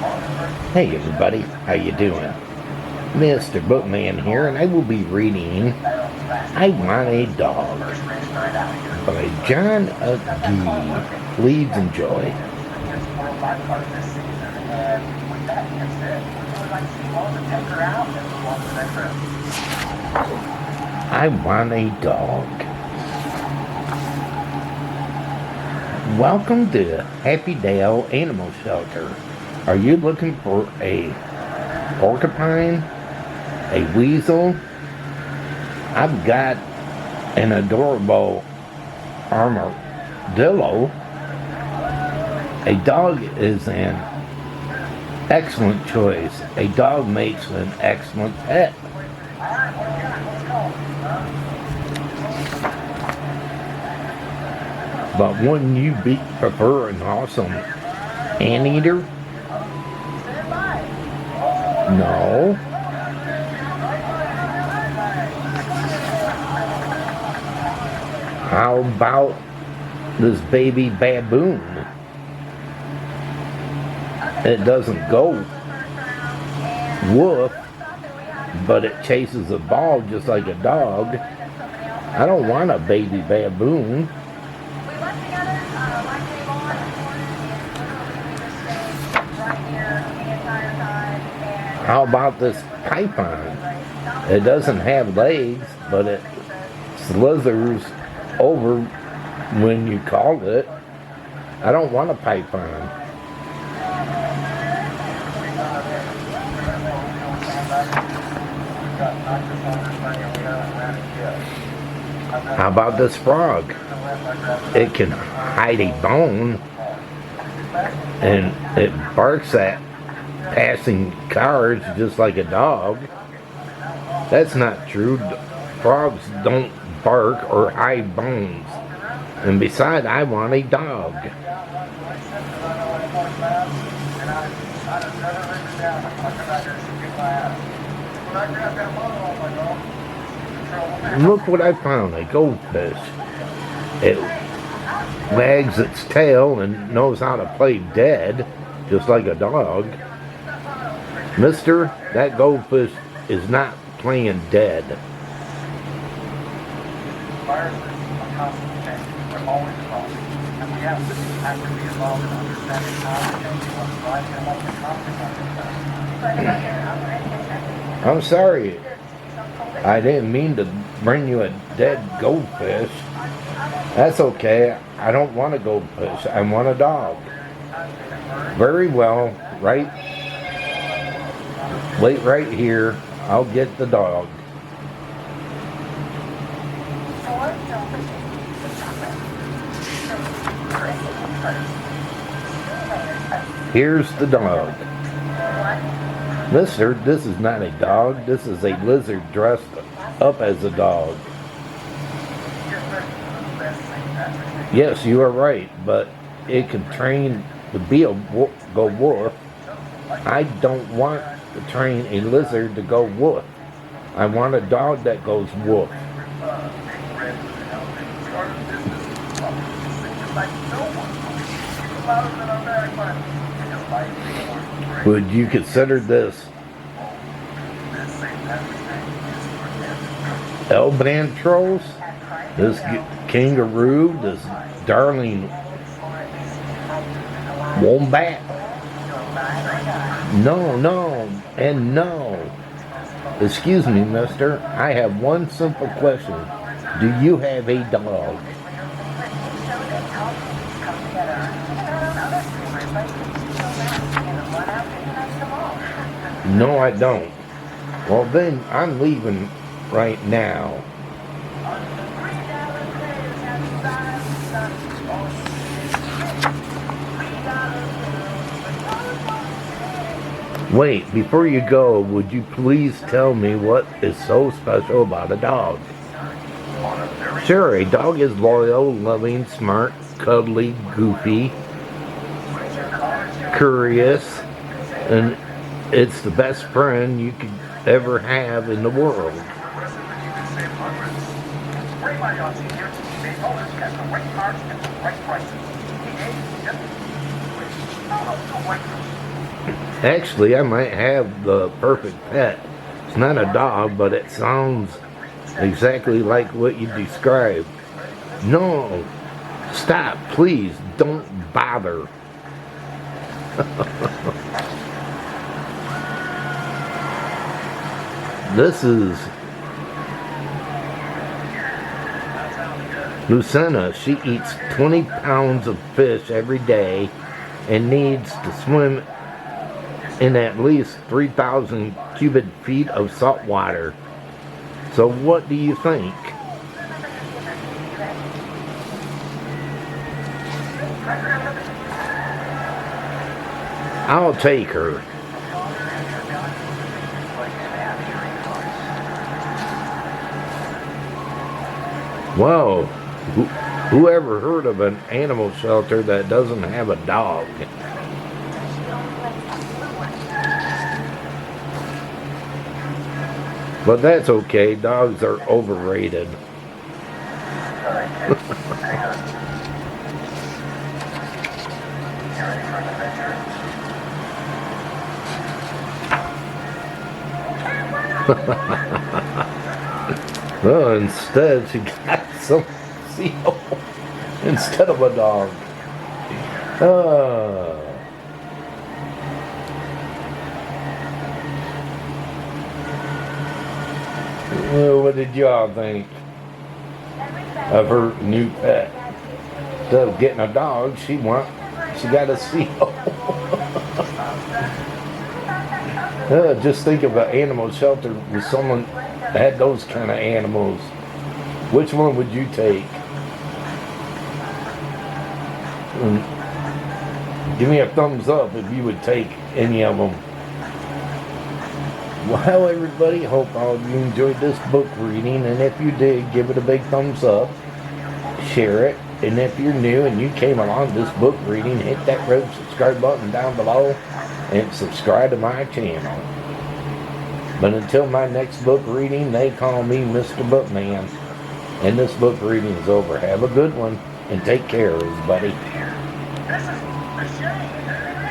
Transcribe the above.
Hey everybody, how you doing? Mr. Bookman here, and I will be reading I Want a Dog by John Agee. Please enjoy. I Want a Dog. Welcome to Happy Dale Animal Shelter. Are you looking for a porcupine? A weasel? I've got an adorable armadillo. A dog is an excellent choice. A dog makes an excellent pet. But wouldn't you prefer an awesome anteater? No. How about this baby baboon? It doesn't go woof, but it chases a ball just like a dog. I don't want a baby baboon. How about this python? It doesn't have legs, but it slithers over when you call it. I don't want a python. How about this frog? It can hide a bone, and it barks at passing cars just like a dog. That's not true. Frogs don't bark or hide bones. And besides, I want a dog. Look what I found, a goldfish. It wags its tail and knows how to play dead, just like a dog. Mister, that goldfish is not playing dead. I'm sorry. I didn't mean to bring you a dead goldfish. That's okay. I don't want a goldfish. I want a dog. Very well. Wait right here. I'll get the dog. Here's the dog. Mister, this is not a dog. This is a lizard dressed up as a dog. Yes, you are right, but it can train to be go woof. I don't want to train a lizard to go woof. I want a dog that goes woof. Would you consider this albatross, this kangaroo, this darling wombat? No, and no. Excuse me, mister. I have one simple question. Do you have a dog? No, I don't. Well, then I'm leaving right now. Wait, before you go, would you please tell me what is so special about a dog? Sure, a dog is loyal, loving, smart, cuddly, goofy, curious, and it's the best friend you could ever have in the world. Actually, I might have the perfect pet. It's not a dog, but it sounds exactly like what you described. No, stop, please, don't bother. This is Lucena. She eats 20 pounds of fish every day and needs to swim in at least 3,000 cubic feet of salt water. So what do you think? I'll take her. Whoa, whoever heard of an animal shelter that doesn't have a dog? But that's okay, dogs are overrated. Well, instead she got some seal instead of a dog. Well, what did y'all think of her new pet? Instead of getting a dog, she got a seal. Just think of an animal shelter with someone that had those kind of animals. Which one would you take? Give me a thumbs up if you would take any of them. Well, everybody, hope all of you enjoyed this book reading, and if you did, give it a big thumbs up, share it, and if you're new and you came along this book reading, hit that red subscribe button down below and subscribe to my channel. But until my next book reading, they call me Mr. Bookman, and this book reading is over. Have a good one, and take care, everybody.